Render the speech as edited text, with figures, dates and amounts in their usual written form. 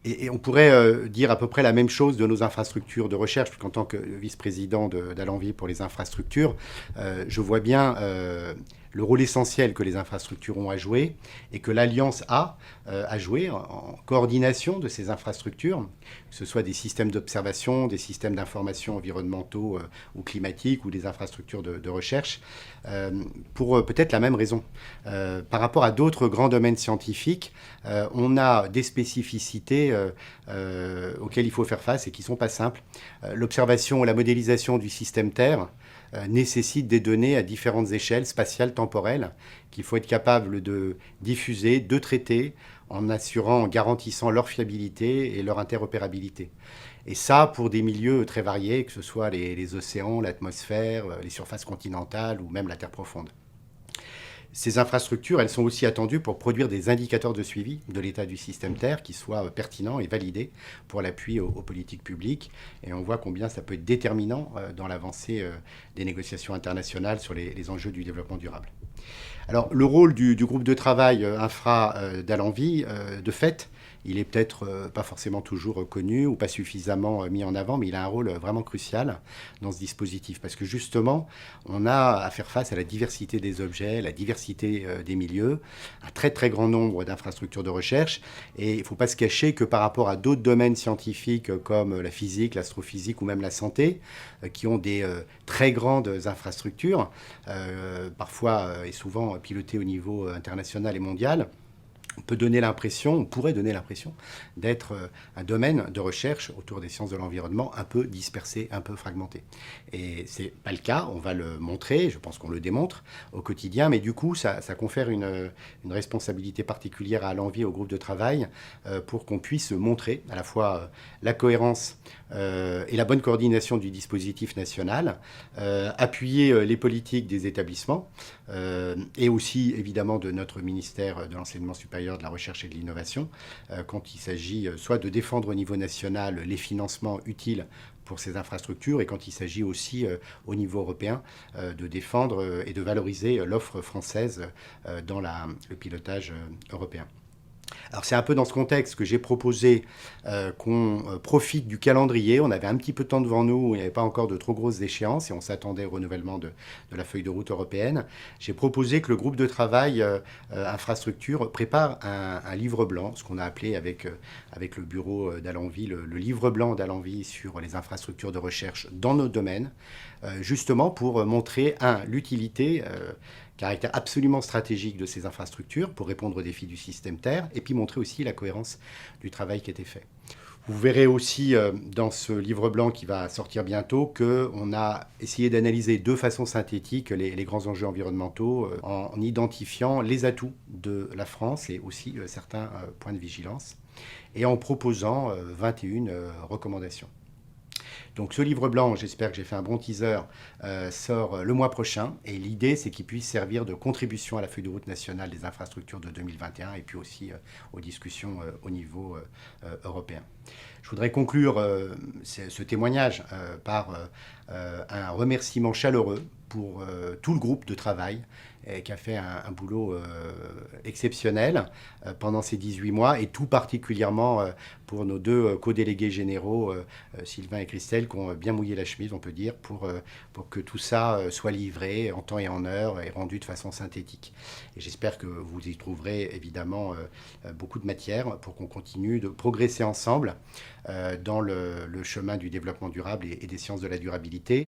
Et on pourrait dire à peu près la même chose de nos infrastructures de recherche, parce qu'en tant que vice-président d'Alenvie pour les infrastructures, je vois bien le rôle essentiel que les infrastructures ont à jouer et que l'Alliance a à jouer en coordination de ces infrastructures, que ce soit des systèmes d'observation, des systèmes d'information environnementaux ou climatiques ou des infrastructures de recherche, pour peut-être la même raison. Par rapport à d'autres grands domaines scientifiques, on a des spécificités auxquelles il faut faire face et qui ne sont pas simples. L'observation et la modélisation du système Terre nécessite des données à différentes échelles spatiales, temporelles, qu'il faut être capable de diffuser, de traiter, en garantissant leur fiabilité et leur interopérabilité. Et ça, pour des milieux très variés, que ce soit les océans, l'atmosphère, les surfaces continentales ou même la Terre profonde. Ces infrastructures, elles sont aussi attendues pour produire des indicateurs de suivi de l'état du système Terre qui soient pertinents et validés pour l'appui aux politiques publiques. Et on voit combien ça peut être déterminant dans l'avancée des négociations internationales sur les enjeux du développement durable. Alors, le rôle du groupe de travail infra d'Alenvie, de fait, il est peut-être pas forcément toujours connu ou pas suffisamment mis en avant, mais il a un rôle vraiment crucial dans ce dispositif. Parce que justement, on a à faire face à la diversité des objets, la diversité des milieux, un très très grand nombre d'infrastructures de recherche. Et il ne faut pas se cacher que par rapport à d'autres domaines scientifiques comme la physique, l'astrophysique ou même la santé, qui ont des très grandes infrastructures, parfois et souvent pilotées au niveau international et mondial, on pourrait donner l'impression d'être un domaine de recherche autour des sciences de l'environnement un peu dispersé, un peu fragmenté. Et ce n'est pas le cas, on va le montrer, je pense qu'on le démontre au quotidien, mais du coup, ça confère une responsabilité particulière à l'envie au groupe de travail pour qu'on puisse montrer à la fois la cohérence et la bonne coordination du dispositif national, appuyer les politiques des établissements et aussi évidemment de notre ministère de l'enseignement supérieur, de la recherche et de l'innovation, quand il s'agit soit de défendre au niveau national les financements utiles pour ces infrastructures et quand il s'agit aussi au niveau européen de défendre et de valoriser l'offre française dans le pilotage européen. Alors c'est un peu dans ce contexte que j'ai proposé qu'on profite du calendrier. On avait un petit peu de temps devant nous, il n'y avait pas encore de trop grosses échéances et on s'attendait au renouvellement de la feuille de route européenne. J'ai proposé que le groupe de travail infrastructure prépare un livre blanc, ce qu'on a appelé avec le bureau d'Alenvie le livre blanc d'Alenvie sur les infrastructures de recherche dans nos domaines, justement pour montrer, l'utilité caractère absolument stratégique de ces infrastructures pour répondre aux défis du système Terre, et puis montrer aussi la cohérence du travail qui était fait. Vous verrez aussi dans ce livre blanc qui va sortir bientôt qu'on a essayé d'analyser de façon synthétique les grands enjeux environnementaux en identifiant les atouts de la France et aussi certains points de vigilance et en proposant 21 recommandations. Donc ce livre blanc, j'espère que j'ai fait un bon teaser, sort le mois prochain. Et l'idée, c'est qu'il puisse servir de contribution à la feuille de route nationale des infrastructures de 2021 et puis aussi aux discussions au niveau européen. Je voudrais conclure ce témoignage par un remerciement chaleureux pour tout le groupe de travail qui a fait un boulot exceptionnel pendant ces 18 mois et tout particulièrement pour nos deux co-délégués généraux, Sylvain et Christelle, qui ont bien mouillé la chemise, on peut dire, pour que tout ça soit livré en temps et en heure et rendu de façon synthétique. Et j'espère que vous y trouverez évidemment beaucoup de matière pour qu'on continue de progresser ensemble dans le chemin du développement durable et des sciences de la durabilité.